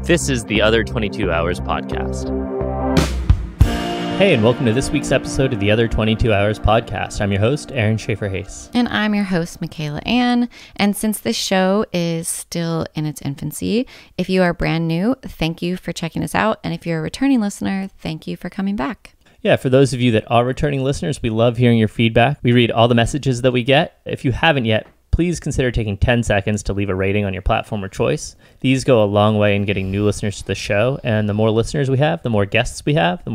This is the Other 22 Hours podcast. Hey, and welcome to this week's episode of the Other 22 Hours podcast. I'm your host, Aaron Shafer-Haiss. And I'm your host, Michaela Anne. And since this show is still in its infancy, if you are brand new, thank you for checking us out. And if you're a returning listener, thank you for coming back. Yeah, for those of you that are returning listeners, we love hearing your feedback. We read all the messages that we get. If you haven't yet, please consider taking 10 seconds to leave a rating on your platform of choice. These go a long way in getting new listeners to the show. And the more listeners we have, the more guests we have, the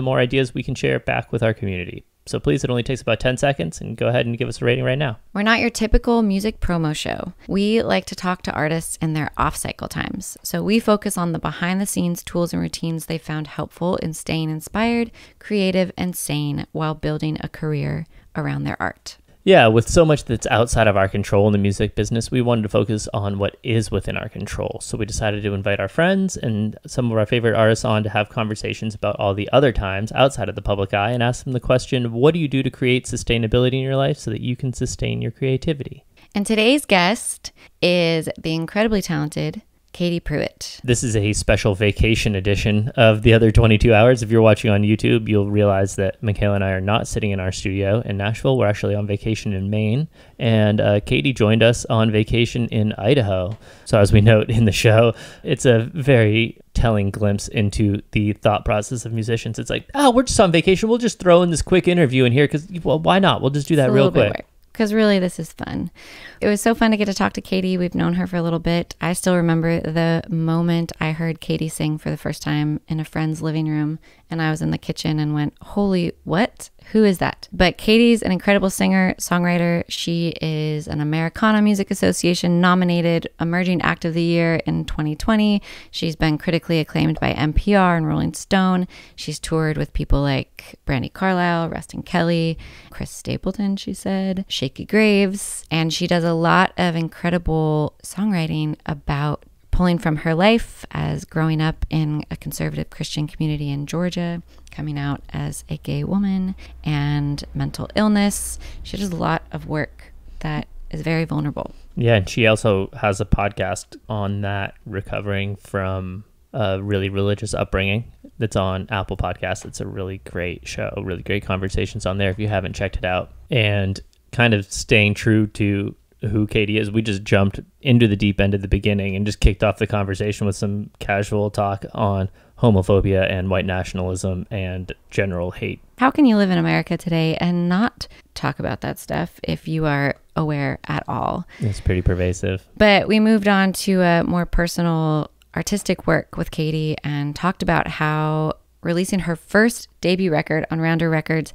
more ideas we can share back with our community. So please, it only takes about 10 seconds and go ahead and give us a rating right now. We're not your typical music promo show. We like to talk to artists in their off-cycle times. So we focus on the behind-the-scenes tools and routines they found helpful in staying inspired, creative, and sane while building a career around their art. Yeah, with so much that's outside of our control in the music business, we wanted to focus on what is within our control. So we decided to invite our friends and some of our favorite artists on to have conversations about all the other times outside of the public eye and ask them the question, what do you do to create sustainability in your life so that you can sustain your creativity? And today's guest is the incredibly talented Katie Pruitt. This is a special vacation edition of the Other 22 Hours. If you're watching on YouTube, you'll realize that Michaela and I are not sitting in our studio in Nashville. We're actually on vacation in Maine. And Katie joined us on vacation in Idaho. So as we note in the show, it's a very telling glimpse into the thought process of musicians. It's like, oh, we're just on vacation. We'll just throw in this quick interview in here because, well, why not? We'll just do that real quick. Because really, this is fun. It was so fun to get to talk to Katie. We've known her for a little bit. I still remember the moment I heard Katie sing for the first time in a friend's living room, and I was in the kitchen and went, holy, what? Who is that? But Katie's an incredible singer, songwriter. She is an Americana Music Association nominated Emerging Act of the Year in 2020. She's been critically acclaimed by NPR and Rolling Stone. She's toured with people like Brandi Carlile, Rustin Kelly, Chris Stapleton, she said, Shakey Graves. And she does a lot of incredible songwriting about pulling from her life as growing up in a conservative Christian community in Georgia, coming out as a gay woman, and mental illness. She does a lot of work that is very vulnerable. Yeah, and she also has a podcast on that, recovering from a really religious upbringing, that's on Apple Podcasts. It's a really great show, really great conversations on there if you haven't checked it out. And kind of staying true to who Katie is, we just jumped into the deep end at the beginning and just kicked off the conversation with some casual talk on homophobia and white nationalism and general hate. How can you live in America today and not talk about that stuff if you are aware at all? It's pretty pervasive. But we moved on to a more personal artistic work with Katie and talked about how releasing her first debut record on Rounder Records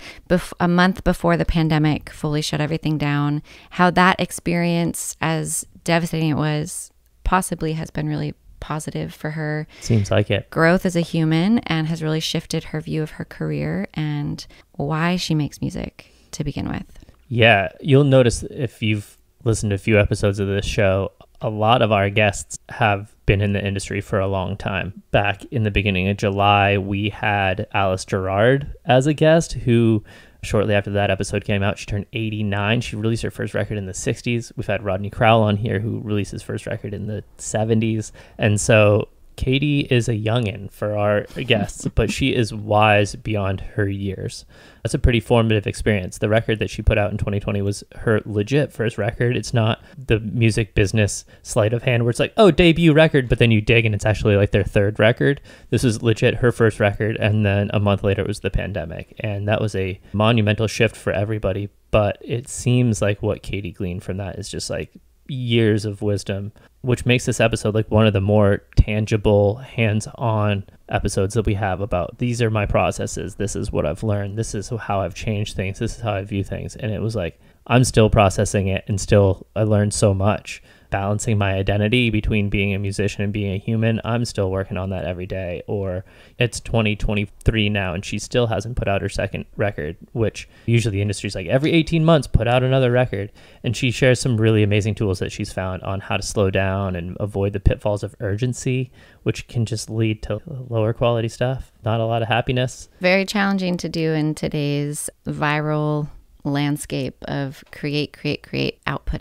a month before the pandemic fully shut everything down, how that experience, as devastating it was, possibly has been really positive for her. Seems like it. Growth as a human, and has really shifted her view of her career and why she makes music to begin with. Yeah, you'll notice if you've listened to a few episodes of this show, a lot of our guests have been in the industry for a long time. Back in the beginning of July, we had Alice Gerrard as a guest, who shortly after that episode came out, she turned 89. She released her first record in the 60s. We've had Rodney Crowell on here, who released his first record in the 70s. And so Katie is a youngin' for our guests, but she is wise beyond her years. That's a pretty formative experience. The record that she put out in 2020 was her legit first record. It's not the music business sleight of hand where it's like, oh, debut record, but then you dig and it's actually like their third record. This is legit her first record, and then a month later it was the pandemic. And that was a monumental shift for everybody. But it seems like what Katie gleaned from that is just like years of wisdom, which makes this episode like one of the more tangible, hands-on episodes that we have about, these are my processes, this is what I've learned, this is how I've changed things, this is how I view things. And it was like, I'm still processing it, and still I learned so much. Balancing my identity between being a musician and being a human, I'm still working on that every day. Or it's 2023 now and she still hasn't put out her second record, which usually the industry's like every 18 months put out another record. And she shares some really amazing tools that she's found on how to slow down and avoid the pitfalls of urgency, which can just lead to lower quality stuff, not a lot of happiness. Very challenging to do in today's viral landscape of create, output.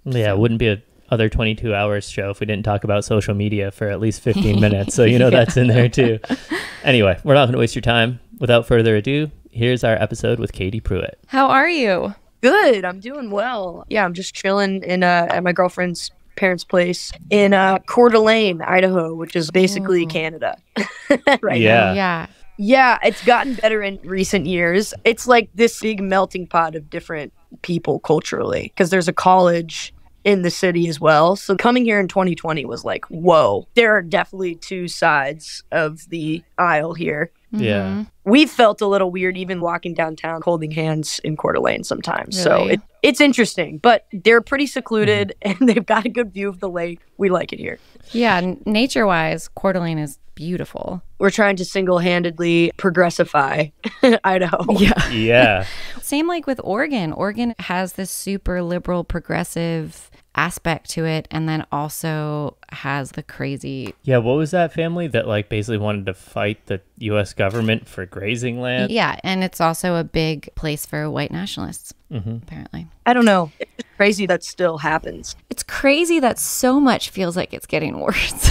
Yeah, it wouldn't be a other 22 hours show if we didn't talk about social media for at least 15 minutes. So, that's in there too. Anyway, we're not going to waste your time. Without further ado, here's our episode with Katie Pruitt. How are you? Good. I'm doing well. Yeah, I'm just chilling at my girlfriend's parents' place in Coeur d'Alene, Idaho, which is basically Canada right now. Yeah. Yeah, it's gotten better in recent years. It's like this big melting pot of different people culturally, because there's a college in the city as well. So coming here in 2020 was like, whoa, there are definitely two sides of the aisle here. Yeah. We felt a little weird even walking downtown holding hands in Coeur d'Alene sometimes. Really? So it's interesting, but they're pretty secluded and they've got a good view of the lake. We like it here. Yeah, nature-wise, Coeur d'Alene is beautiful. We're trying to single-handedly progressify Idaho. Yeah. Same like with Oregon. Oregon has this super liberal, progressive aspect to it, and then also has the crazy... Yeah, what was that family that like basically wanted to fight the U.S. government for grazing land? Yeah, and it's also a big place for white nationalists, apparently. I don't know. It's just crazy that still happens. It's crazy that so much feels like it's getting worse.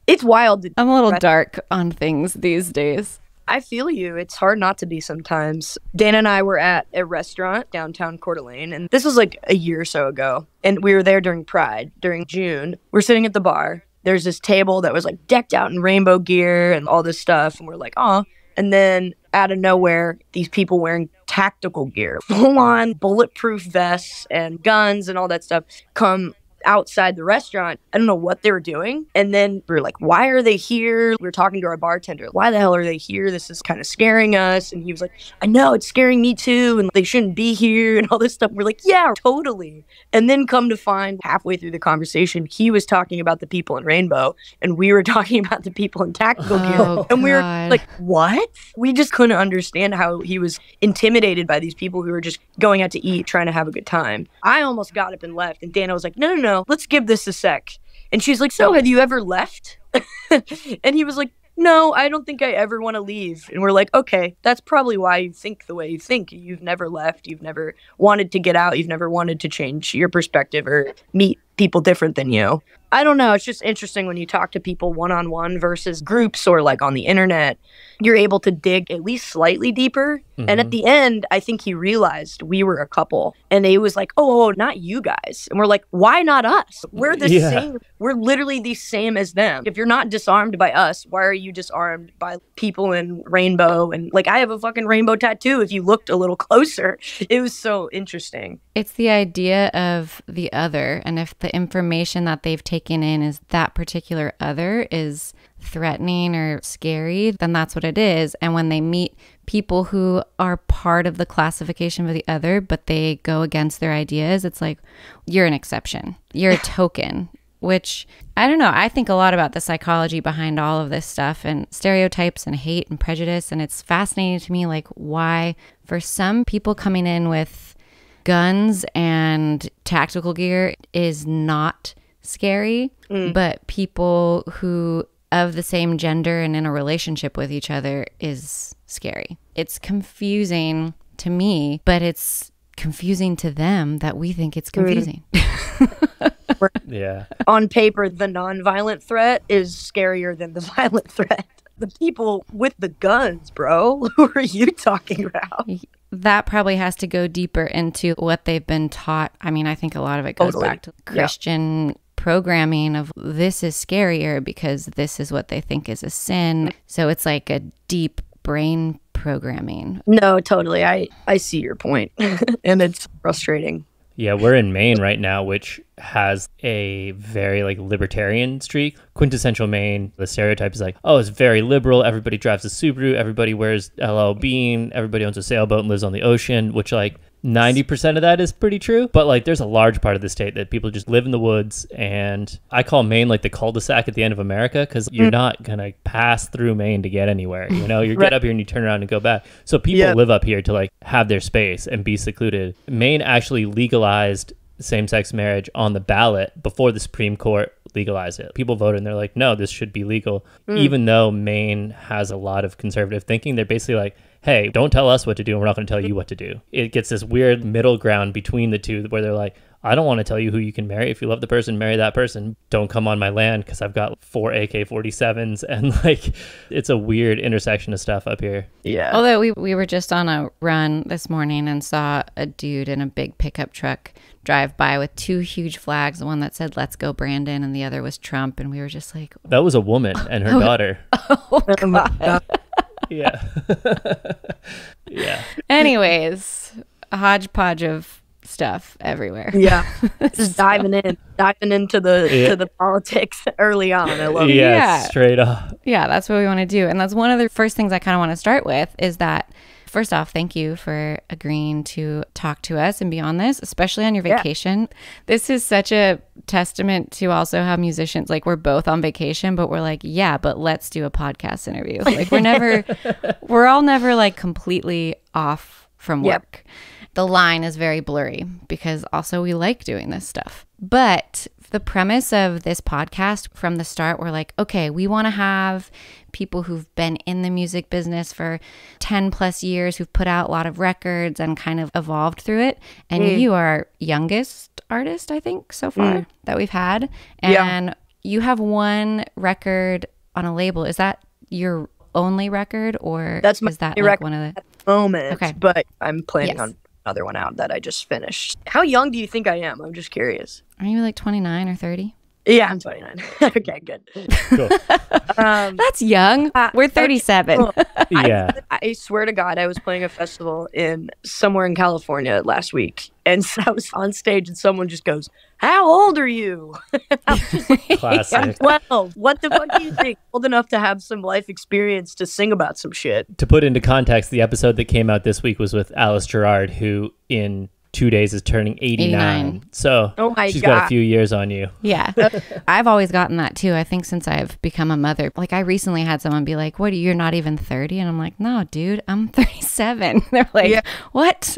It's wild. I'm a little dark on things these days. I feel you. It's hard not to be sometimes. Dana and I were at a restaurant downtown Coeur d'Alene, and this was like a year or so ago. And we were there during Pride, during June. We're sitting at the bar. There's this table that was like decked out in rainbow gear and all this stuff. And we're like, oh. And then out of nowhere, these people wearing tactical gear, full-on bulletproof vests and guns and all that stuff come outside the restaurant. I don't know what they were doing. And then we were like, why are they here? We were talking to our bartender. Why the hell are they here? This is kind of scaring us. And he was like, I know, it's scaring me too. And they shouldn't be here and all this stuff. We're like, yeah, totally. And then come to find halfway through the conversation, he was talking about the people in rainbow and we were talking about the people in tactical gear. And we were like, what? We just couldn't understand how he was intimidated by these people who were just going out to eat, trying to have a good time. I almost got up and left. And Dana was like, no, let's give this a sec. And she's like, so have you ever left? And he was like, no, I don't think I ever want to leave. And we're like, okay, that's probably why you think the way you think. You've never left. You've never wanted to get out. You've never wanted to change your perspective or meet people different than you. I don't know. It's just interesting when you talk to people one-on-one versus groups or like on the internet. You're able to dig at least slightly deeper. And at the end, I think he realized we were a couple. And he was like, oh, not you guys. And we're like, why not us? We're the same. We're literally the same as them. If you're not disarmed by us, why are you disarmed by people in rainbow? And like, I have a fucking rainbow tattoo if you looked a little closer. It was so interesting. It's the idea of the other. And if the information that they've taken in is that particular other is threatening or scary, then that's what it is. And when they meet people who are part of the classification of the other, but they go against their ideas, it's like, you're an exception. You're a token, which I don't know. I think a lot about the psychology behind all of this stuff and stereotypes and hate and prejudice. And it's fascinating to me, like why for some people coming in with guns and tactical gear is not scary, but people who of the same gender and in a relationship with each other is scary. It's confusing to me, but it's confusing to them that we think it's confusing. Yeah. On paper, the nonviolent threat is scarier than the violent threat. The people with the guns, bro. Who are you talking about? That probably has to go deeper into what they've been taught. I mean, I think a lot of it goes back to Christian programming of this is scarier because this is what they think is a sin. So it's like a deep brain programming. No, totally. I see your point. And it's frustrating. Yeah, we're in Maine right now, which has a very like libertarian streak. Quintessential Maine, the stereotype is like, oh, it's very liberal. Everybody drives a Subaru. Everybody wears LL Bean. Everybody owns a sailboat and lives on the ocean, which like 90% of that is pretty true. But like there's a large part of the state that people just live in the woods. And I call Maine like the cul-de-sac at the end of America because you're not going to pass through Maine to get anywhere. You know, you get up here and you turn around and go back. So people live up here to like have their space and be secluded. Maine actually legalized same-sex marriage on the ballot before the Supreme Court legalized it. People voted and they're like, no, this should be legal. Even though Maine has a lot of conservative thinking, they're basically like, hey, don't tell us what to do and we're not going to tell you what to do. It gets this weird middle ground between the two where they're like, I don't want to tell you who you can marry. If you love the person, marry that person. Don't come on my land because I've got 4 AK-47s, and like it's a weird intersection of stuff up here. Yeah. Although we were just on a run this morning and saw a dude in a big pickup truck drive by with 2 huge flags, one that said "Let's go Brandon" and the other was Trump, and we were just like, That was a woman and her daughter. oh God. Yeah. Yeah. Anyways, a hodgepodge of stuff everywhere. Yeah. Just diving into the politics early on. I love it. Yeah, straight up. Yeah, that's what we want to do. And that's one of the first things I kind of want to start with is that, first off, thank you for agreeing to talk to us and be on this, especially on your vacation. This is such a testament to also how musicians, like, we're both on vacation, but we're like, yeah, but let's do a podcast interview. Like, we're all never like completely off from work. The line is very blurry because also we like doing this stuff. But the premise of this podcast from the start, we're like, okay, we want to have people who've been in the music business for 10 plus years, who've put out a lot of records and kind of evolved through it. And you are our youngest artist, I think, so far that we've had. And you have 1 record on a label. Is that your only record, or That's is that like record one of the at the moment? Okay. But I'm planning on another one out that I just finished. How young do you think I am? I'm just curious. Are you like 29 or 30? Yeah, I'm 29. Okay, good. Cool. That's young. We're 37. Yeah. I swear to God, I was playing a festival somewhere in California last week, and so I was on stage, and someone just goes, "How old are you?" I was just like, Classic. I'm 12. What the fuck do you think? Old enough to have some life experience to sing about some shit. To put into context, the episode that came out this week was with Alice Gerard, who in 2 days is turning 89. So she's got a few years on you. Yeah. I've always gotten that too. I think since I've become a mother. Like, I recently had someone be like, you're not even 30? And I'm like, no, dude, I'm 37. They're like, what?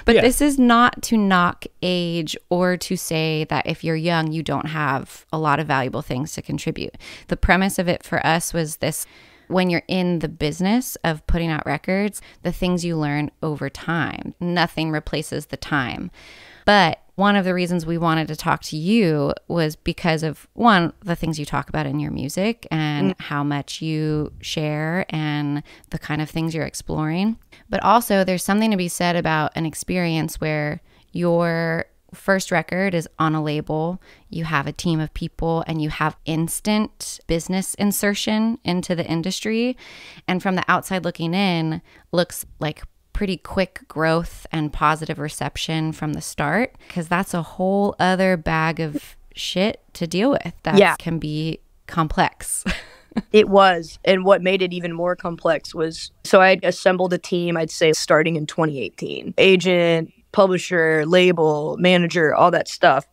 But this is not to knock age or to say that if you're young, you don't have a lot of valuable things to contribute. The premise of it for us was this: when you're in the business of putting out records, the things you learn over time, nothing replaces the time. But one of the reasons we wanted to talk to you was because of, one, the things you talk about in your music and how much you share and the kind of things you're exploring. But also there's something to be said about an experience where your first record is on a label, you have a team of people, and you have instant business insertion into the industry. And from the outside looking in, looks like pretty quick growth and positive reception from the start, because that's a whole other bag of shit to deal with that can be complex. It was. And what made it even more complex was, so I assembled a team, I'd say starting in 2018. Agent, publisher, label, manager, all that stuff.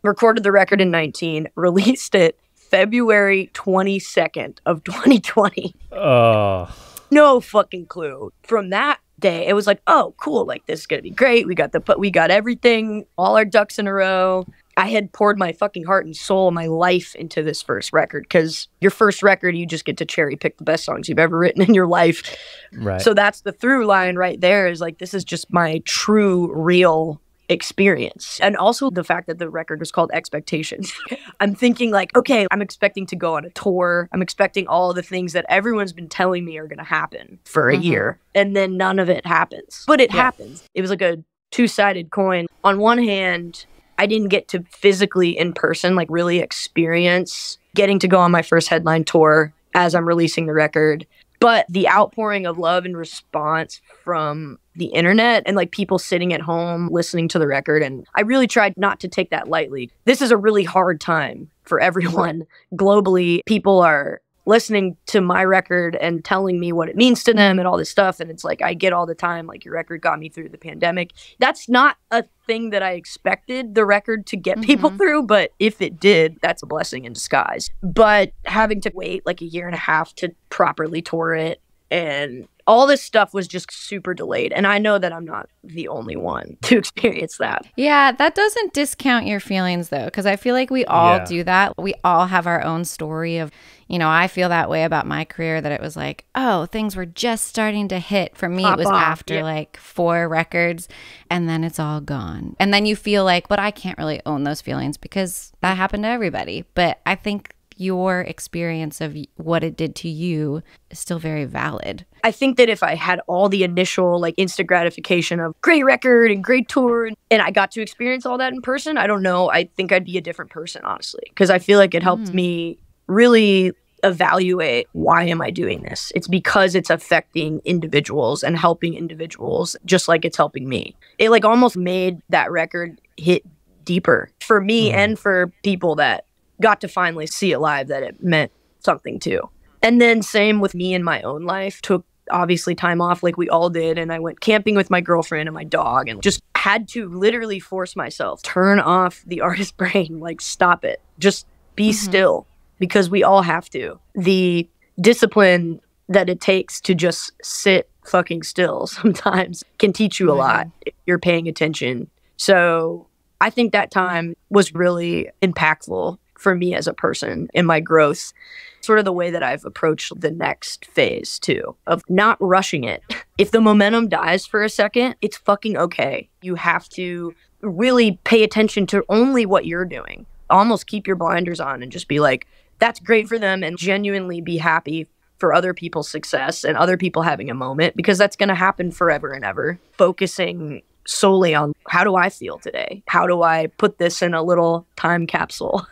Recorded the record in 19, released it February 22nd of 2020. Oh. No fucking clue. From that day, it was like, oh, cool, like this is gonna be great. We got everything, all our ducks in a row. I had poured my fucking heart and soul, my life into this first record, because your first record, you just get to cherry pick the best songs you've ever written in your life. Right. So that's the through line right there, is like, this is just my true, real experience. And also the fact that the record was called Expectations. I'm thinking like, okay, I'm expecting to go on a tour. I'm expecting all the things that everyone's been telling me are going to happen for a year. And then none of it happens. But it happens. It was like a two-sided coin. On one hand, I didn't get to physically in person, like really experience getting to go on my first headline tour as I'm releasing the record. But the outpouring of love and response from the internet and like people sitting at home listening to the record. And I really tried not to take that lightly. This is a really hard time for everyone. Globally, people are listening to my record and telling me what it means to them and all this stuff. And it's like, I get all the time, like, your record got me through the pandemic. That's not a thing that I expected the record to get people through, but if it did, that's a blessing in disguise. But having to wait like a year and a half to properly tour it, And all this stuff was just super delayed. And I know that I'm not the only one to experience that. Yeah, that doesn't discount your feelings though, because I feel like we all do that. We all have our own story of, I feel that way about my career, that it was like, oh, things were just starting to hit. For me, it was after like 4 records, and then it's all gone. And then you feel like, but I can't really own those feelings because that happened to everybody. But I think your experience of what it did to you is still very valid. I think that if I had all the initial like instant gratification of great record and great tour and I got to experience all that in person, I don't know. I think I'd be a different person, honestly, because I feel like it helped me really evaluate, why am I doing this? It's because it's affecting individuals and helping individuals just like it's helping me. It like almost made that record hit deeper for me and for people that got to finally see it live, that it meant something too. And then same with me in my own life. Took obviously time off like we all did. And I went camping with my girlfriend and my dog and just had to literally force myself, turn off the artist brain, like stop it, just be still, because we all have to. The discipline that it takes to just sit fucking still sometimes can teach you a lot if you're paying attention. So I think that time was really impactful for me as a person in my growth, sort of the way that I've approached the next phase too, of not rushing it. If the momentum dies for a second, it's fucking okay. You have to really pay attention to only what you're doing. Almost keep your blinders on and just be like, that's great for them, and genuinely be happy for other people's success and other people having a moment, because that's going to happen forever and ever. Focusing solely on how do I feel today? How do I put this in a little time capsule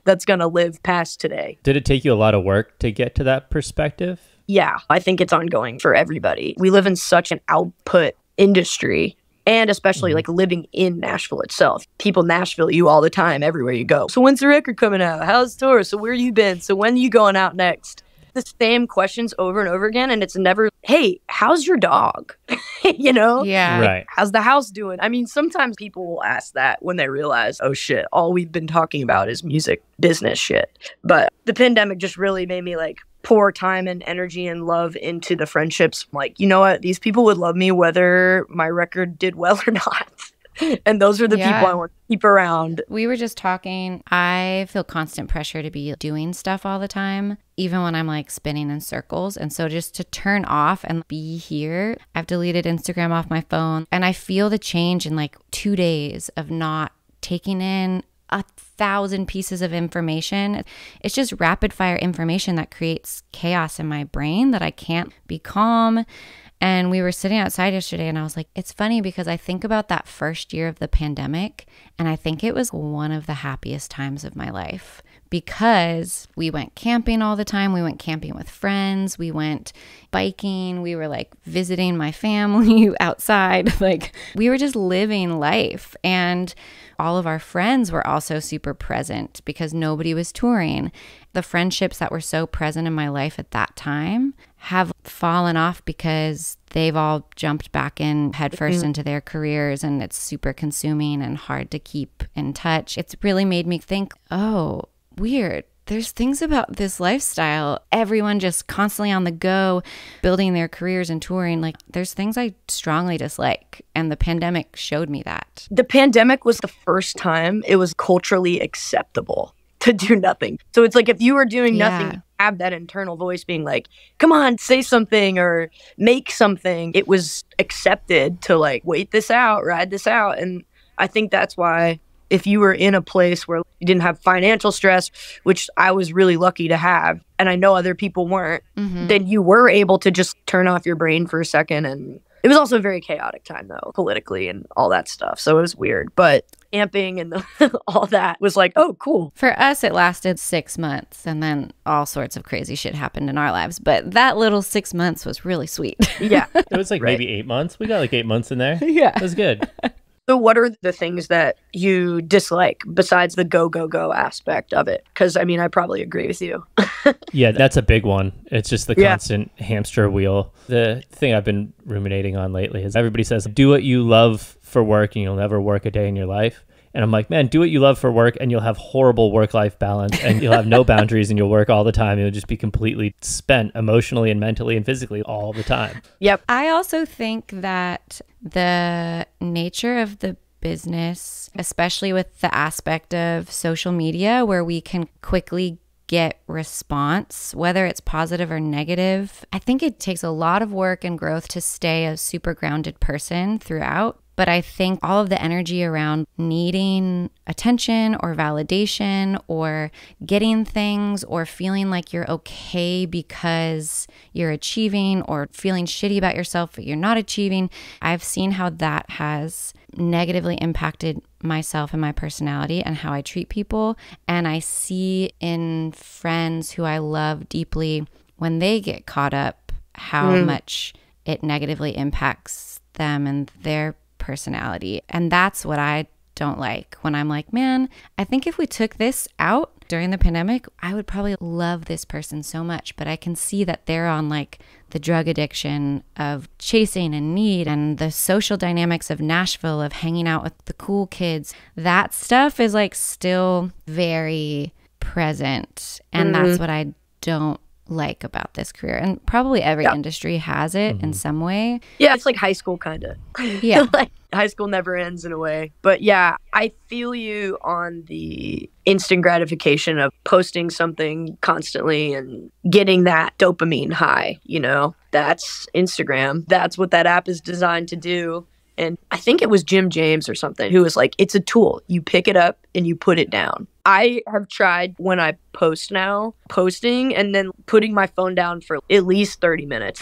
that's going to live past today? Did it take you a lot of work to get to that perspective? Yeah, I think it's ongoing for everybody. We live in such an output industry, and especially like living in Nashville itself. People Nashville you all the time, everywhere you go. So when's the record coming out? How's the tour? So where you been? So when are you going out next? The same questions over and over again, and it's never, hey, how's your dog? Yeah, right. How's the house doing? I mean, sometimes people will ask that when they realize, oh shit, all we've been talking about is music business shit. But the pandemic just really made me like pour time and energy and love into the friendships. Like, you know what, these people would love me whether my record did well or not. And those are the people I want to keep around. We were just talking. I feel constant pressure to be doing stuff all the time, even when I'm like spinning in circles. And so just to turn off and be here, I've deleted Instagram off my phone. And I feel the change in like 2 days of not taking in 1,000 pieces of information. It's just rapid fire information that creates chaos in my brain that I can't be calm. And we were sitting outside yesterday and I was like, it's funny because I think about that first year of the pandemic and I think it was one of the happiest times of my life because we went camping all the time. We went camping with friends. We went biking. We were like visiting my family outside. Like we were just living life. And all of our friends were also super present because nobody was touring. The friendships that were so present in my life at that time have fallen off because they've all jumped back in headfirst into their careers, and it's super consuming and hard to keep in touch. It's really made me think, oh, weird. There's things about this lifestyle, everyone just constantly on the go, building their careers and touring. Like there's things I strongly dislike. And the pandemic showed me that. The pandemic was the first time it was culturally acceptable to do nothing. So it's like if you were doing nothing, you have that internal voice being like, come on, say something or make something. It was accepted to like wait this out, ride this out. And I think that's why if you were in a place where you didn't have financial stress, which I was really lucky to have, and I know other people weren't, then you were able to just turn off your brain for a second. And it was also a very chaotic time, though, politically and all that stuff. So it was weird. But amping and all that was like, oh, cool. For us, it lasted 6 months, and then all sorts of crazy shit happened in our lives. But that little 6 months was really sweet. Yeah. It was like maybe 8 months. We got like 8 months in there. Yeah. It was good. So what are the things that you dislike besides the go, go, go aspect of it? Because, I mean, I probably agree with you. Yeah, that's a big one. It's just the constant hamster wheel. The thing I've been ruminating on lately is everybody says, do what you love for work and you'll never work a day in your life. And I'm like, man, do what you love for work and you'll have horrible work-life balance and you'll have no boundaries and you'll work all the time. You'll just be completely spent emotionally and mentally and physically all the time. Yep. I also think that the nature of the business, especially with the aspect of social media where we can quickly get response, whether it's positive or negative, I think it takes a lot of work and growth to stay a super grounded person throughout. But I think all of the energy around needing attention or validation or getting things or feeling like you're okay because you're achieving or feeling shitty about yourself but you're not achieving, I've seen how that has negatively impacted myself and my personality and how I treat people. And I see in friends who I love deeply, when they get caught up, how much it negatively impacts them and their personality. And that's what I don't like, when I'm like, man, I think if we took this out during the pandemic, I would probably love this person so much. But I can see that they're on like the drug addiction of chasing and need and the social dynamics of Nashville, of hanging out with the cool kids. That stuff is like still very present. And that's what I don't like about this career. And probably every industry has it in some way. Yeah, it's like high school kind of. Yeah. Like high school never ends in a way. But yeah, I feel you on the instant gratification of posting something constantly and getting that dopamine high, you know? That's Instagram. That's what that app is designed to do. And I think it was Jim James or something who was like, it's a tool. You pick it up and you put it down. I have tried, when I post now, posting and then putting my phone down for at least 30 minutes,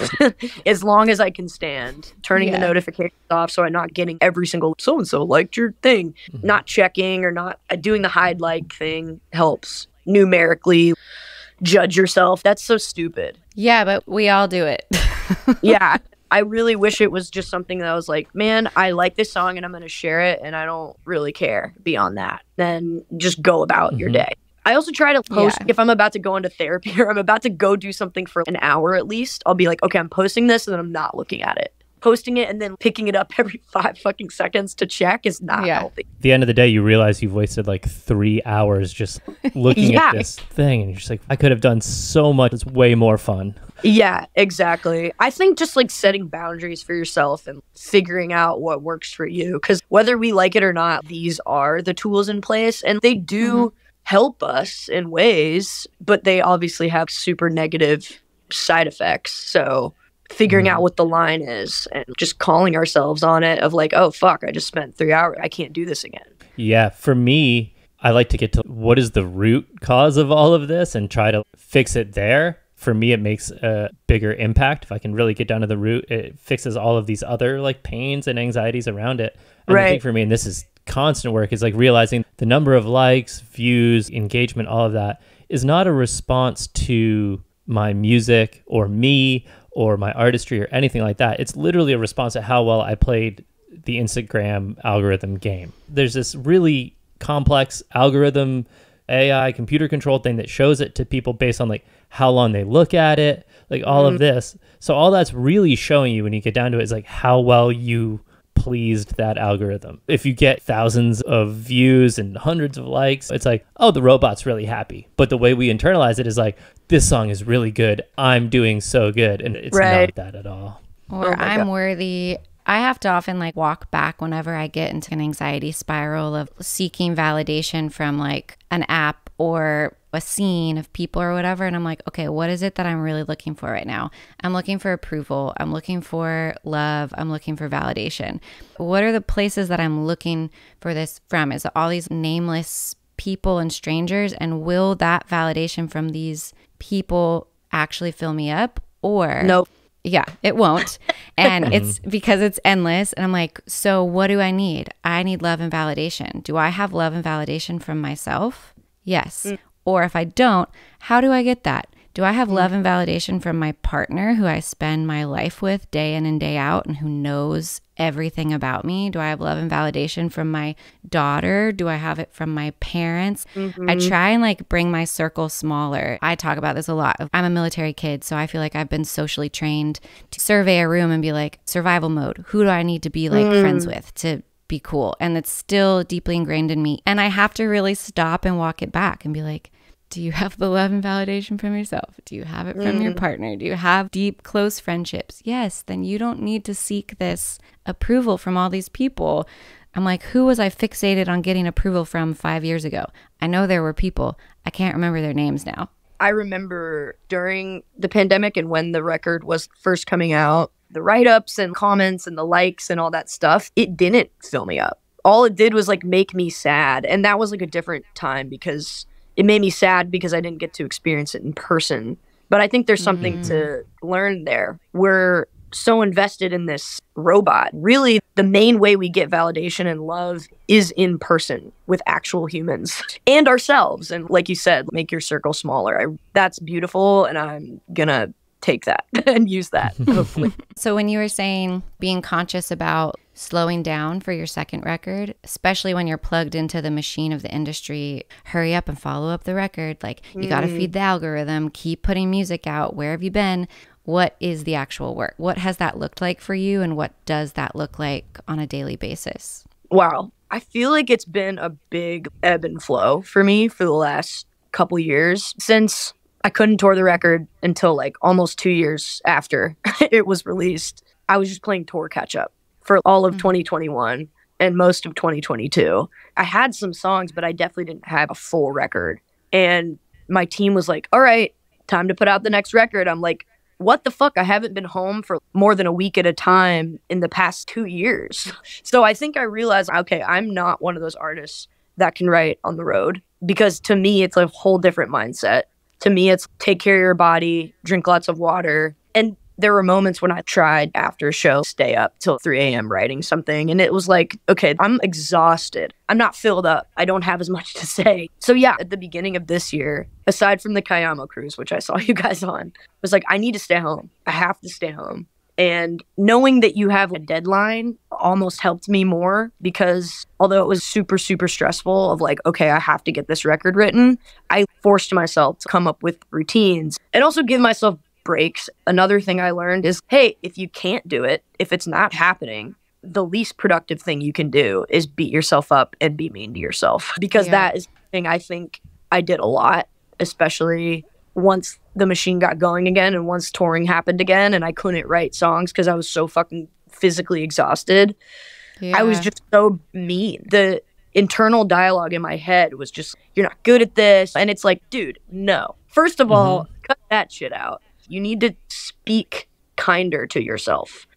as long as I can stand, turning the notifications off so I'm not getting every single so-and-so liked your thing, not checking or not doing the hide like thing helps numerically. Judge yourself. That's so stupid. Yeah, but we all do it. Yeah. I really wish it was just something that I was like, man, I like this song and I'm going to share it and I don't really care beyond that. Then just go about your day. I also try to post if I'm about to go into therapy or I'm about to go do something for an hour at least. I'll be like, okay, I'm posting this and then I'm not looking at it. Posting it and then picking it up every 5 fucking seconds to check is not healthy. At the end of the day, you realize you've wasted like 3 hours just looking at this thing. And you're just like, I could have done so much. It's way more fun. Yeah, exactly. I think just like setting boundaries for yourself and figuring out what works for you. Because whether we like it or not, these are the tools in place and they do help us in ways, but they obviously have super negative side effects. So figuring out what the line is and just calling ourselves on it of like, oh, fuck, I just spent 3 hours. I can't do this again. Yeah, for me, I like to get to what is the root cause of all of this and try to fix it there. For me, it makes a bigger impact. If I can really get down to the root, it fixes all of these other like pains and anxieties around it. And I think for me, and this is constant work, is like realizing the number of likes, views, engagement, all of that is not a response to my music or me or my artistry or anything like that. It's literally a response to how well I played the Instagram algorithm game. There's this really complex algorithm, AI, computer controlled thing that shows it to people based on like how long they look at it, like all of this. So all that's really showing you when you get down to it is like how well you pleased that algorithm. If you get thousands of views and hundreds of likes, it's like, oh, the robot's really happy. But the way we internalize it is like, this song is really good. I'm doing so good. And it's not that at all. Or I'm worthy. I have to often like walk back whenever I get into an anxiety spiral of seeking validation from like an app or a scene of people or whatever. And I'm like, okay, what is it that I'm really looking for right now? I'm looking for approval. I'm looking for love. I'm looking for validation. What are the places that I'm looking for this from? Is it all these nameless people and strangers? And will that validation from these people actually fill me up? Or nope. Yeah, it won't. And it's because it's endless. And I'm like, so what do I need? I need love and validation. Do I have love and validation from myself? Yes. Or if I don't, how do I get that? Do I have love and validation from my partner who I spend my life with day in and day out and who knows everything about me? Do I have love and validation from my daughter? Do I have it from my parents? I try and like bring my circle smaller. I talk about this a lot. I'm a military kid, so I feel like I've been socially trained to survey a room and be like, survival mode. Who do I need to be like friends with to be cool. And it's still deeply ingrained in me. And I have to really stop and walk it back and be like, do you have the love and validation from yourself? Do you have it from your partner? Do you have deep, close friendships? Yes, then you don't need to seek this approval from all these people. I'm like, who was I fixated on getting approval from 5 years ago? I know there were people. I can't remember their names now. I remember during the pandemic and when the record was first coming out, the write-ups and comments and the likes and all that stuff, it didn't fill me up. All it did was like make me sad. And that was like a different time because it made me sad because I didn't get to experience it in person. But I think there's something to learn there. We're so invested in this robot. Really, the main way we get validation and love is in person with actual humans and ourselves. And like you said, make your circle smaller. That's beautiful. And I'm going to take that and use that, hopefully. So when you were saying being conscious about slowing down for your second record, especially when you're plugged into the machine of the industry, hurry up and follow up the record. Like you got to feed the algorithm, keep putting music out. Where have you been? What is the actual work? What has that looked like for you? And what does that look like on a daily basis? Wow. I feel like it's been a big ebb and flow for me for the last couple years since I couldn't tour the record until like almost 2 years after it was released. I was just playing tour catch up for all of 2021 and most of 2022. I had some songs, but I definitely didn't have a full record. And my team was like, all right, time to put out the next record. I'm like, what the fuck? I haven't been home for more than a week at a time in the past 2 years. So I think I realized, okay, I'm not one of those artists that can write on the road because to me, it's a whole different mindset. To me, it's take care of your body, drink lots of water. And there were moments when I tried after a show, stay up till 3 a.m. writing something. And it was like, okay, I'm exhausted. I'm not filled up. I don't have as much to say. So yeah, at the beginning of this year, aside from the Cayamo cruise, which I saw you guys on, I was like, I need to stay home. I have to stay home. And knowing that you have a deadline almost helped me more because although it was super, super stressful of like, okay, I have to get this record written, I forced myself to come up with routines and also give myself breaks. Another thing I learned is, hey, if you can't do it, if it's not happening, the least productive thing you can do is beat yourself up and be mean to yourself because that is the thing I think I did a lot, especially once the machine got going again and once touring happened again and I couldn't write songs because I was so fucking physically exhausted. I was just so mean. The internal dialogue in my head was just, you're not good at this. And it's like, dude, no. First of all, cut that shit out. You need to speak kinder to yourself.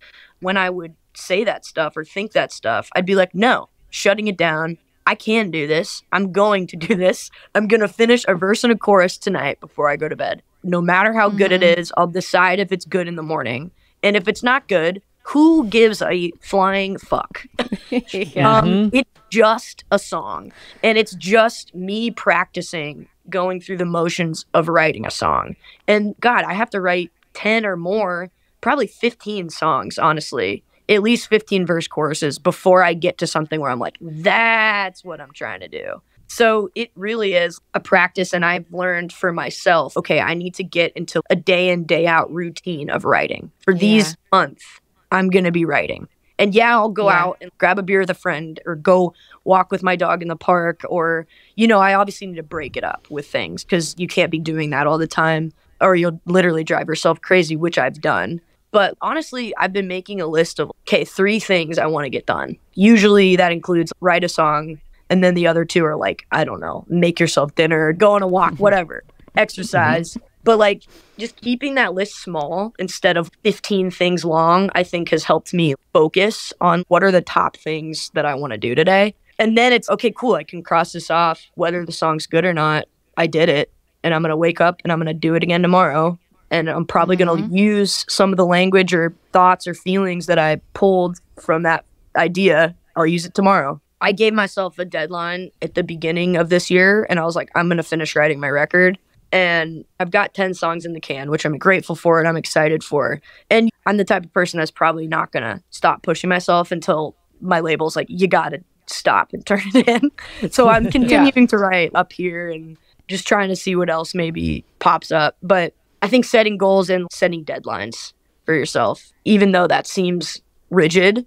When I would say that stuff or think that stuff, I'd be like, no, shutting it down. I can do this. I'm going to do this. I'm going to finish a verse and a chorus tonight before I go to bed. No matter how good it is, I'll decide if it's good in the morning. And if it's not good, who gives a flying fuck? It's just a song. And it's just me practicing going through the motions of writing a song. And God, I have to write 10 or more, probably 15 songs, honestly. At least 15 verse choruses before I get to something where I'm like, that's what I'm trying to do. So it really is a practice. And I've learned for myself, okay, I need to get into a day in, day out routine of writing. For these months, I'm going to be writing. And I'll go out and grab a beer with a friend or go walk with my dog in the park. Or, I obviously need to break it up with things because you can't be doing that all the time or you'll literally drive yourself crazy, which I've done. But honestly, I've been making a list of, 3 things I want to get done. Usually that includes write a song. And then the other 2 are like, I don't know, make yourself dinner, go on a walk, whatever, exercise. But like just keeping that list small instead of 15 things long, I think has helped me focus on what are the top things that I want to do today. And then it's, okay, cool, I can cross this off. Whether the song's good or not, I did it. And I'm going to wake up and I'm going to do it again tomorrow. And I'm probably going to use some of the language or thoughts or feelings that I pulled from that idea. I'll use it tomorrow. I gave myself a deadline at the beginning of this year, and I was like, I'm going to finish writing my record. And I've got 10 songs in the can, which I'm grateful for and I'm excited for. And I'm the type of person that's probably not going to stop pushing myself until my label's like, you got to stop and turn it in. So I'm continuing to write up here and just trying to see what else maybe pops up. But I think setting goals and setting deadlines for yourself, even though that seems rigid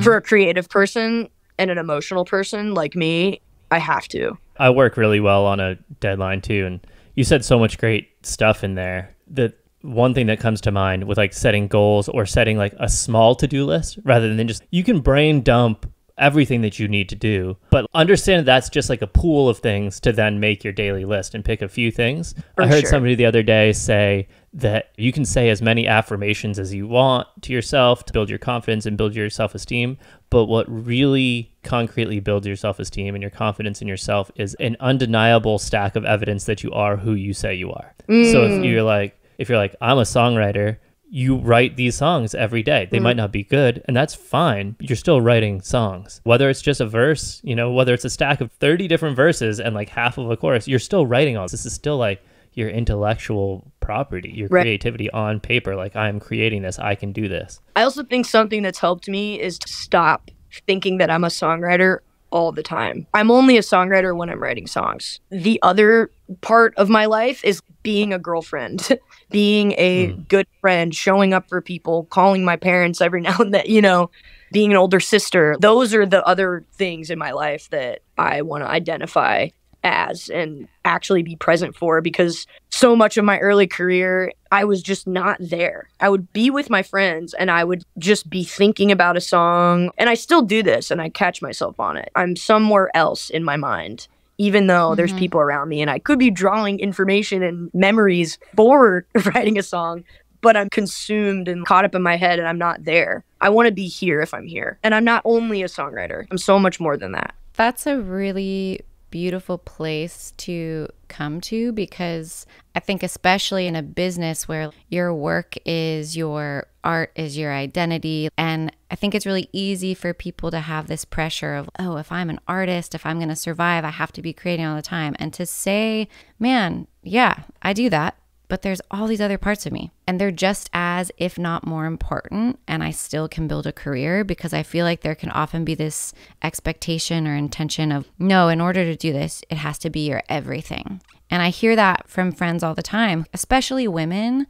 for a creative person, and an emotional person like me, I have to. I work really well on a deadline too. And you said so much great stuff in there. The one thing that comes to mind with like setting goals or setting like a small to-do list rather than just, you can brain dump everything that you need to do, but understand that's just like a pool of things to then make your daily list and pick a few things. I heard somebody the other day say that you can say as many affirmations as you want to yourself to build your confidence and build your self-esteem, but what really concretely builds your self-esteem and your confidence in yourself is an undeniable stack of evidence that you are who you say you are. So if you're like, I'm a songwriter, you write these songs every day. They might not be good, and that's fine. You're still writing songs. Whether it's just a verse, whether it's a stack of 30 different verses and like half of a chorus, you're still writing all this. This is still like your intellectual property, your creativity on paper. Like, I'm creating this. I can do this. I also think something that's helped me is to stop thinking that I'm a songwriter all the time. I'm only a songwriter when I'm writing songs. The other part of my life is being a girlfriend, being a good friend, showing up for people, calling my parents every now and then, being an older sister. Those are the other things in my life that I want to identify as and actually be present for, because so much of my early career, I was just not there. I would be with my friends and I would just be thinking about a song. And I still do this and I catch myself on it. I'm somewhere else in my mind, even though there's people around me and I could be drawing information and memories for writing a song, but I'm consumed and caught up in my head and I'm not there. I want to be here if I'm here. And I'm not only a songwriter. I'm so much more than that. That's a really beautiful place to come to, because I think especially in a business where your work is your art, is your identity, and I think it's really easy for people to have this pressure of, oh, if I'm an artist, if I'm going to survive, I have to be creating all the time. And to say, man, yeah, I do that, but there's all these other parts of me and they're just as, if not more important, and I still can build a career, because I feel like there can often be this expectation or intention of, no, in order to do this, it has to be your everything. And I hear that from friends all the time, especially women.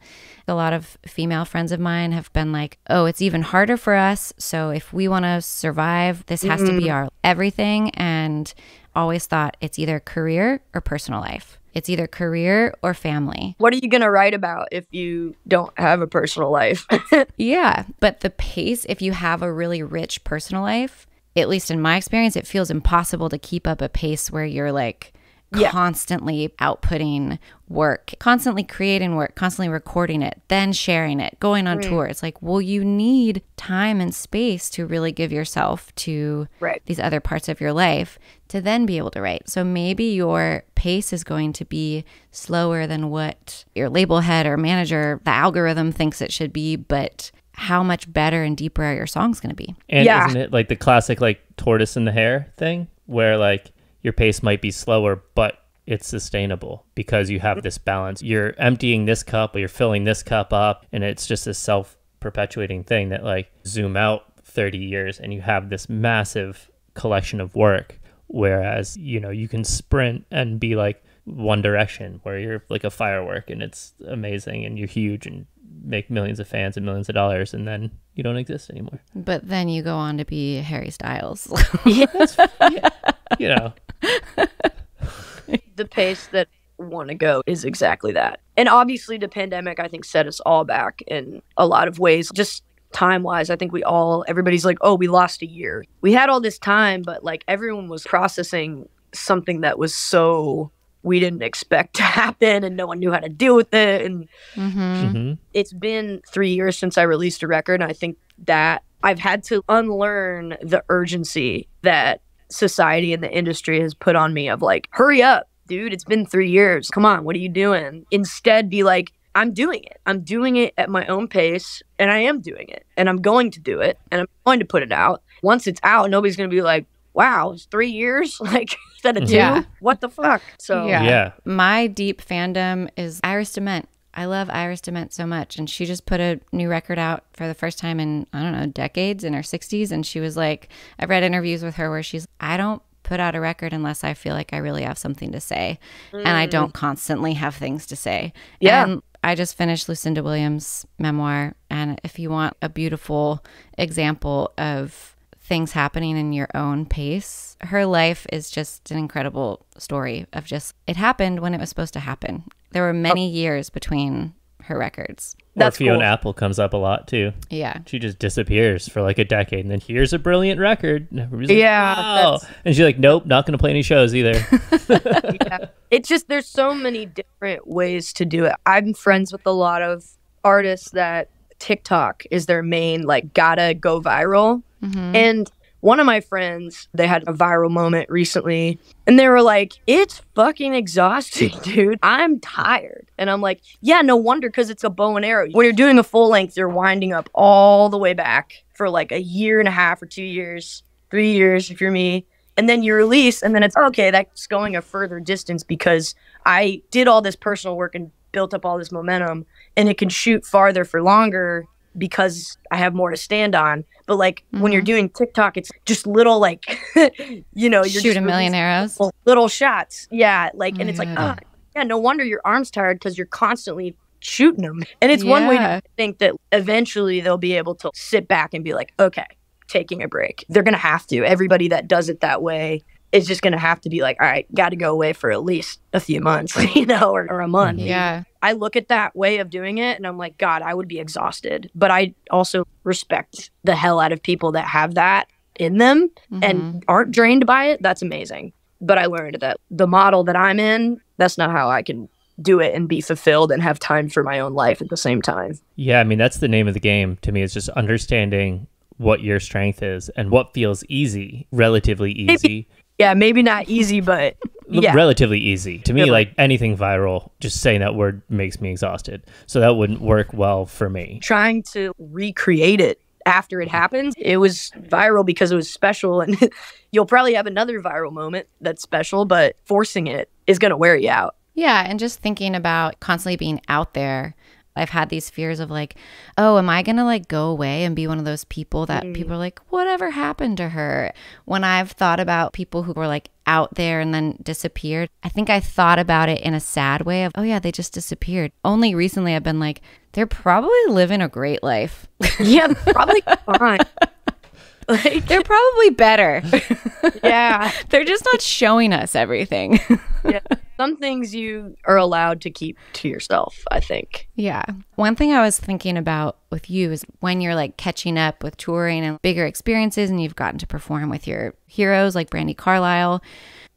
A lot of female friends of mine have been like, oh, it's even harder for us. So if we want to survive, this has to be our everything. And always thought it's either career or personal life. It's either career or family. What are you going to write about if you don't have a personal life? Yeah, but the pace, if you have a really rich personal life, at least in my experience, it feels impossible to keep up a pace where you're like constantly outputting work, constantly creating work, constantly recording it, then sharing it, going on tour. It's like, well, you need time and space to really give yourself to these other parts of your life to then be able to write. So maybe your pace is going to be slower than what your label head or manager, the algorithm thinks it should be, but how much better and deeper are your songs going to be? And isn't it like the classic like tortoise and the hare thing, where like your pace might be slower, but it's sustainable because you have this balance. You're emptying this cup or you're filling this cup up, and it's just a self-perpetuating thing that like zoom out 30 years and you have this massive collection of work. Whereas, you can sprint and be like One Direction, where you're like a firework and it's amazing and you're huge and make millions of fans and millions of dollars, and then you don't exist anymore. But then you go on to be Harry Styles. The pace that I want to go is exactly that. And obviously the pandemic, I think, set us all back in a lot of ways. Just time-wise, I think everybody's like, oh, we lost a year. We had all this time, but like everyone was processing something that was so we didn't expect to happen and no one knew how to deal with it. And it's been 3 years since I released a record. And I think that I've had to unlearn the urgency that society and the industry has put on me of like, hurry up, dude, it's been 3 years. Come on, what are you doing? Instead, be like, I'm doing it. I'm doing it at my own pace, and I am doing it, and I'm going to do it, and I'm going to put it out. Once it's out, nobody's going to be like, wow, it's 3 years? Like, instead of 2? Yeah. What the fuck? So yeah. My deep fandom is Iris DeMent. I love Iris DeMent so much, and she just put a new record out for the first time in, I don't know, decades, in her 60s, and she was like, I've read interviews with her where she's, I don't put out a record unless I feel like I really have something to say, and I don't constantly have things to say. Yeah. And I just finished Lucinda Williams' memoir, and if you want a beautiful example of things happening in your own pace. Her life is just an incredible story of just, it happened when it was supposed to happen. There were many years between her records. That's Fiona cool. Apple comes up a lot too. Yeah. She just disappears for like a decade and then here's a brilliant record. And everybody's yeah. Like, wow. And she's like, nope, not going to play any shows either. Yeah. It's just, there's so many different ways to do it. I'm friends with a lot of artists that TikTok is their main, like, gotta go viral. Mm-hmm. And one of my friends, they had a viral moment recently, and they were like, it's fucking exhausting, dude. I'm tired. And I'm like, yeah, no wonder, because it's a bow and arrow. When you're doing a full length, you're winding up all the way back for like a year and a half or 2 years, 3 years if you're me. And then you release, and then it's, okay, that's going a further distance because I did all this personal work and built up all this momentum, and it can shoot farther for longer because I have more to stand on. But like when you're doing TikTok, it's just little, like, you know, you're shoot a million arrows, little shots. Yeah. Like, and it's like, yeah, no wonder your arm's tired because you're constantly shooting them. And it's one way to think that eventually they'll be able to sit back and be like, okay, taking a break. They're going to have to. Everybody that does it that way is just going to have to be like, all right, got to go away for at least a few months, you know, or a month. Yeah. I look at that way of doing it and I'm like, God, I would be exhausted. But I also respect the hell out of people that have that in them and aren't drained by it. That's amazing. But I learned that the model that I'm in, that's not how I can do it and be fulfilled and have time for my own life at the same time. Yeah, I mean, that's the name of the game to me, is just understanding what your strength is and what feels easy, relatively easy. Maybe not easy, but relatively easy. To me, like anything viral, just saying that word makes me exhausted. So that wouldn't work well for me. Trying to recreate it after it happens, it was viral because it was special. And you'll probably have another viral moment that's special, but forcing it is going to wear you out. Yeah. And just thinking about constantly being out there. I've had these fears of like, oh, am I going to like go away and be one of those people that people are like, whatever happened to her? When I've thought about people who were like out there and then disappeared, I think I thought about it in a sad way of, oh yeah, they just disappeared. Only recently I've been like, they're probably living a great life. Yeah, probably fine. Like, they're probably better. Yeah. They're just not showing us everything. Yeah. Some things you are allowed to keep to yourself, I think. Yeah. One thing I was thinking about with you is when you're like catching up with touring and bigger experiences and you've gotten to perform with your heroes like Brandi Carlile,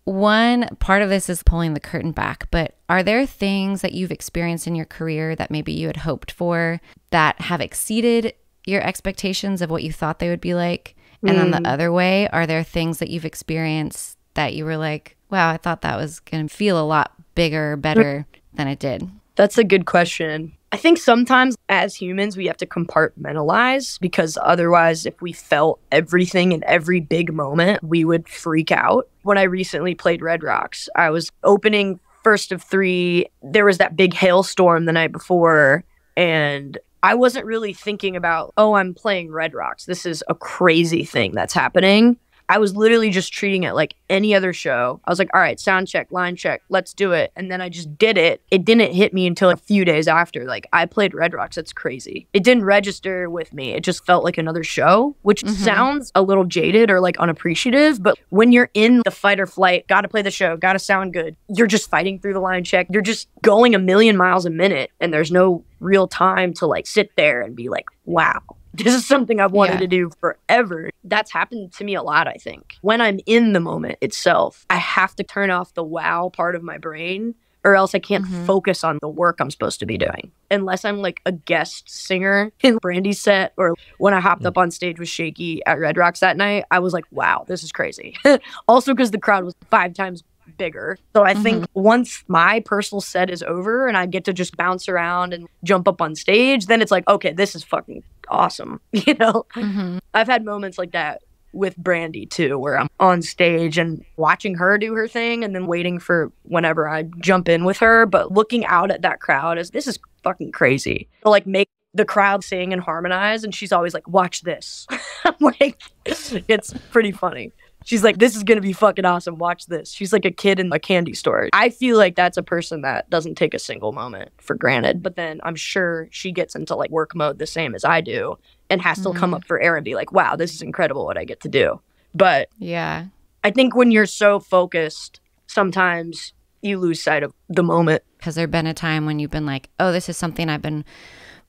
one part of this is pulling the curtain back, but are there things that you've experienced in your career that maybe you had hoped for that have exceeded your expectations of what you thought they would be like? And then the other way, are there things that you've experienced that you were like, wow, I thought that was going to feel a lot bigger, better than it did? That's a good question. I think sometimes as humans, we have to compartmentalize because otherwise, if we felt everything in every big moment, we would freak out. When I recently played Red Rocks, I was opening first of three. There was that big hailstorm the night before, and I wasn't really thinking about, oh, I'm playing Red Rocks. This is a crazy thing that's happening. I was literally just treating it like any other show. I was like, all right, sound check, line check, let's do it. And then I just did it. It didn't hit me until a few days after. Like, I played Red Rocks. That's crazy. It didn't register with me. It just felt like another show, which sounds a little jaded or like unappreciative. But when you're in the fight or flight, got to play the show, got to sound good. You're just fighting through the line check. You're just going a million miles a minute. And there's no real time to like sit there and be like, wow. This is something I've wanted to do forever. That's happened to me a lot, I think. When I'm in the moment itself, I have to turn off the wow part of my brain or else I can't focus on the work I'm supposed to be doing. Unless I'm like a guest singer in Brandi's set or when I hopped up on stage with Shaky at Red Rocks that night, I was like, wow, this is crazy. Also because the crowd was 5 times bigger. So I think once my personal set is over and I get to just bounce around and jump up on stage, then it's like, okay, this is fucking awesome. You know, I've had moments like that with Brandi too, where I'm on stage and watching her do her thing and then waiting for whenever I jump in with her. But looking out at that crowd is, this is fucking crazy. To like make the crowd sing and harmonize. And she's always like, watch this. I'm like, it's pretty funny. She's like, this is going to be fucking awesome. Watch this. She's like a kid in a candy store. I feel like that's a person that doesn't take a single moment for granted. But then I'm sure she gets into like work mode the same as I do. and has to come up for air and be like, wow, this is incredible what I get to do. But Yeah. I think when you're so focused, sometimes you lose sight of the moment. Has there been a time when you've been like, oh, this is something I've been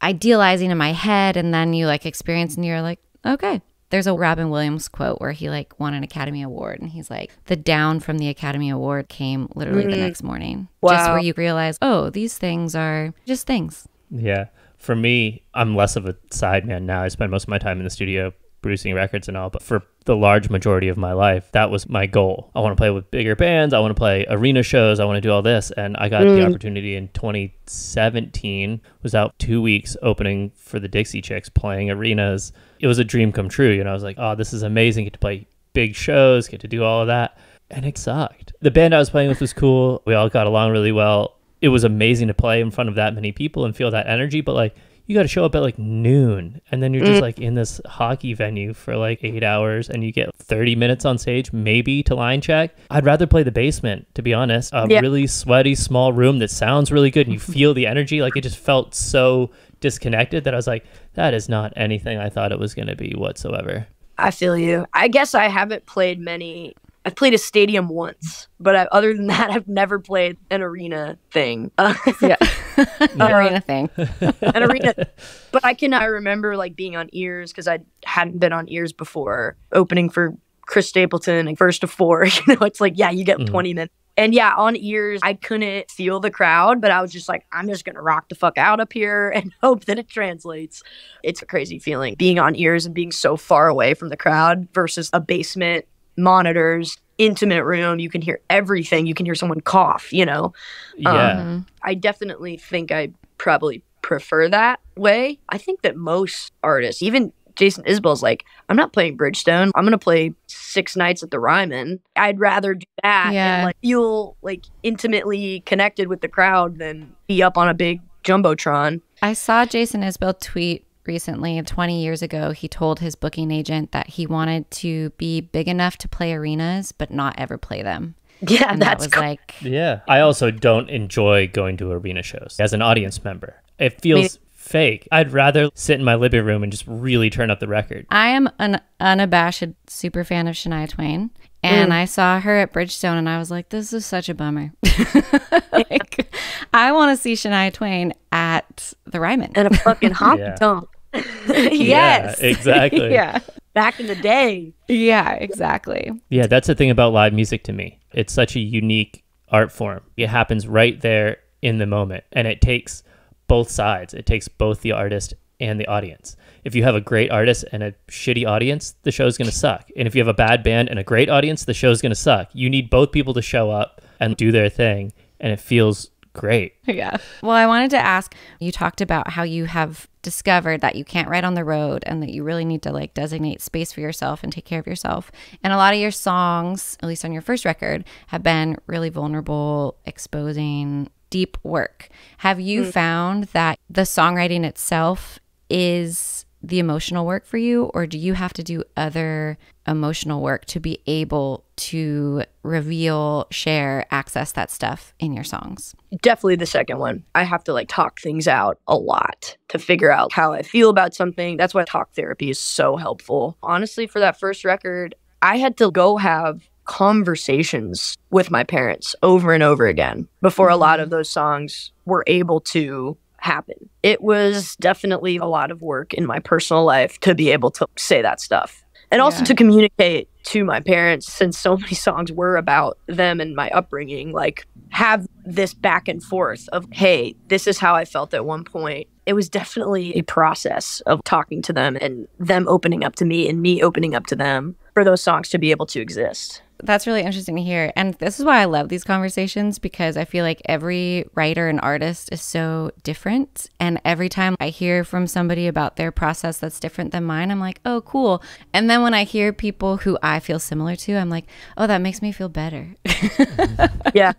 idealizing in my head, and then you like experience and you're like, okay. There's a Robin Williams quote where he like won an Academy Award, and he's like, the down from the Academy Award came literally the next morning. Wow. Just where you realize, oh, these things are just things. Yeah. For me, I'm less of a sideman now. I spend most of my time in the studio producing records and all, but for the large majority of my life, that was my goal. I want to play with bigger bands. I want to play arena shows. I want to do all this. And I got the opportunity in 2017, was out 2 weeks opening for the Dixie Chicks, playing arenas. It was a dream come true. You know, I was like, oh, this is amazing. Get to play big shows, get to do all of that. And it sucked. The band I was playing with was cool. We all got along really well. It was amazing to play in front of that many people and feel that energy. But like, you got to show up at like noon, and then you're just like in this hockey venue for like 8 hours, and you get 30 minutes on stage, maybe to line check. I'd rather play the basement, to be honest. A really sweaty, small room that sounds really good, and you feel the energy. Like, it just felt so disconnected that I was like, that is not anything I thought it was going to be whatsoever. I feel you. I guess I haven't played many. I've played a stadium once, but other than that, I've never played an arena thing. Arena thing. An arena. But I remember like being on Ears, because I hadn't been on Ears before, opening for Chris Stapleton and First of Four. You know, it's like, yeah, you get 20 minutes. And yeah, on Ears, I couldn't feel the crowd, but I was just like, I'm just going to rock the fuck out up here and hope that it translates. It's a crazy feeling being on Ears and being so far away from the crowd versus a basement, monitors, intimate room. You can hear everything. You can hear someone cough, you know? Yeah. I definitely think I probably prefer that way. I think that most artists, even Jason Isbell's like, I'm not playing Bridgestone. I'm going to play 6 nights at the Ryman. I'd rather do that and like feel like intimately connected with the crowd than be up on a big Jumbotron. I saw Jason Isbell tweet recently, 20 years ago, he told his booking agent that he wanted to be big enough to play arenas, but not ever play them. Yeah, and that's that was like... Yeah. I also don't enjoy going to arena shows as an audience member. It feels fake. I'd rather sit in my living room and just really turn up the record. I am an unabashed super fan of Shania Twain, and I saw her at Bridgestone, and I was like, this is such a bummer. Like, I want to see Shania Twain at the Ryman. And a fucking honky tonk. Yes. Yeah, exactly. Yeah. Back in the day. Yeah, exactly. Yeah, that's the thing about live music to me. It's such a unique art form. It happens right there in the moment, and it takes both sides. It takes both the artist and the audience. If you have a great artist and a shitty audience, the show's going to suck. And if you have a bad band and a great audience, the show's going to suck. You need both people to show up and do their thing, and it feels great. Yeah. Well, I wanted to ask, you talked about how you have discovered that you can't write on the road and that you really need to like designate space for yourself and take care of yourself. And a lot of your songs, at least on your first record, have been really vulnerable, exposing deep work. Have you found that the songwriting itself is the emotional work for you, or do you have to do other emotional work to be able to reveal, share, access that stuff in your songs? Definitely the second one. I have to like talk things out a lot to figure out how I feel about something. That's why talk therapy is so helpful. Honestly, for that first record, I had to go have conversations with my parents over and over again before a lot of those songs were able to happen. It was definitely a lot of work in my personal life to be able to say that stuff. And also to communicate to my parents, since so many songs were about them and my upbringing, like have this back and forth of, hey, this is how I felt at one point. It was definitely a process of talking to them and them opening up to me and me opening up to them for those songs to be able to exist. That's really interesting to hear. And this is why I love these conversations, because I feel like every writer and artist is so different. And every time I hear from somebody about their process that's different than mine, I'm like, oh, cool. And then when I hear people who I feel similar to, I'm like, oh, that makes me feel better. Yeah.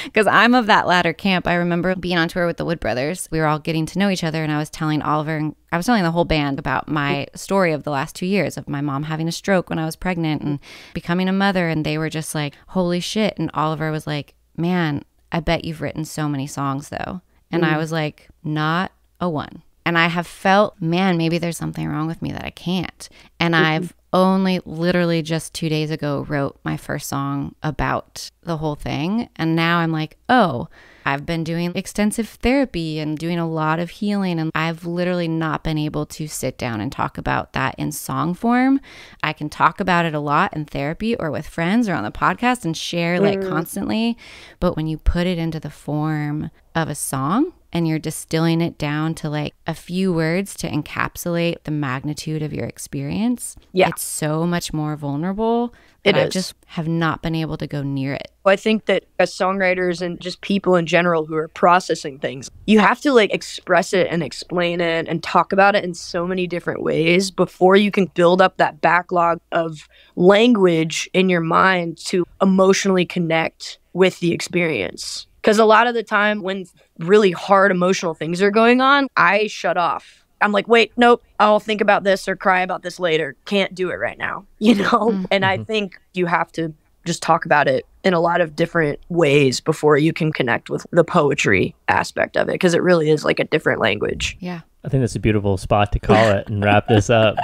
Because I'm of that latter camp. I remember being on tour with the Wood Brothers. We were all getting to know each other, and I was telling Oliver and I was telling the whole band about my story of the last 2 years of my mom having a stroke when I was pregnant and becoming a mother. And they were just like, holy shit. And Oliver was like, man, I bet you've written so many songs though. And I was like, not a one. And I have felt, man, maybe there's something wrong with me that I can't. And I've only literally just 2 days ago wrote my first song about the whole thing. And now I'm like, oh, I've been doing extensive therapy and doing a lot of healing, and I've literally not been able to sit down and talk about that in song form. I can talk about it a lot in therapy or with friends or on the podcast and share like constantly. But when you put it into the form of a song and you're distilling it down to like a few words to encapsulate the magnitude of your experience, it's so much more vulnerable. I just have not been able to go near it. Well, I think that as songwriters and just people in general who are processing things, you have to like express it and explain it and talk about it in so many different ways before you can build up that backlog of language in your mind to emotionally connect with the experience. Because a lot of the time when really hard emotional things are going on, I shut off. I'm like, wait, nope, I'll think about this or cry about this later. Can't do it right now, you know? And I think you have to just talk about it in a lot of different ways before you can connect with the poetry aspect of it, because it really is like a different language. Yeah. I think that's a beautiful spot to call it and wrap this up.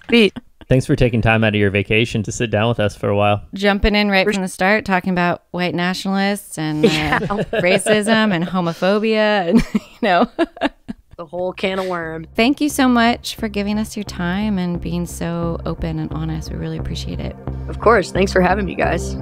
Sweet. Thanks for taking time out of your vacation to sit down with us for a while. Jumping in right from the start, talking about white nationalists and racism and homophobia and, you know. The whole can of worms. Thank you so much for giving us your time and being so open and honest. We really appreciate it. Of course. Thanks for having me, guys.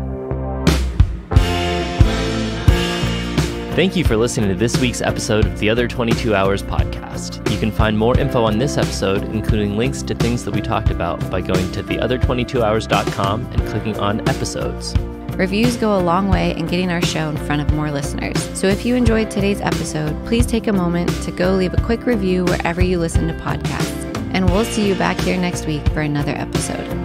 Thank you for listening to this week's episode of the Other 22 Hours podcast. You can find more info on this episode, including links to things that we talked about, by going to theother22hours.com and clicking on episodes. Reviews go a long way in getting our show in front of more listeners. So if you enjoyed today's episode, please take a moment to go leave a quick review wherever you listen to podcasts. And we'll see you back here next week for another episode.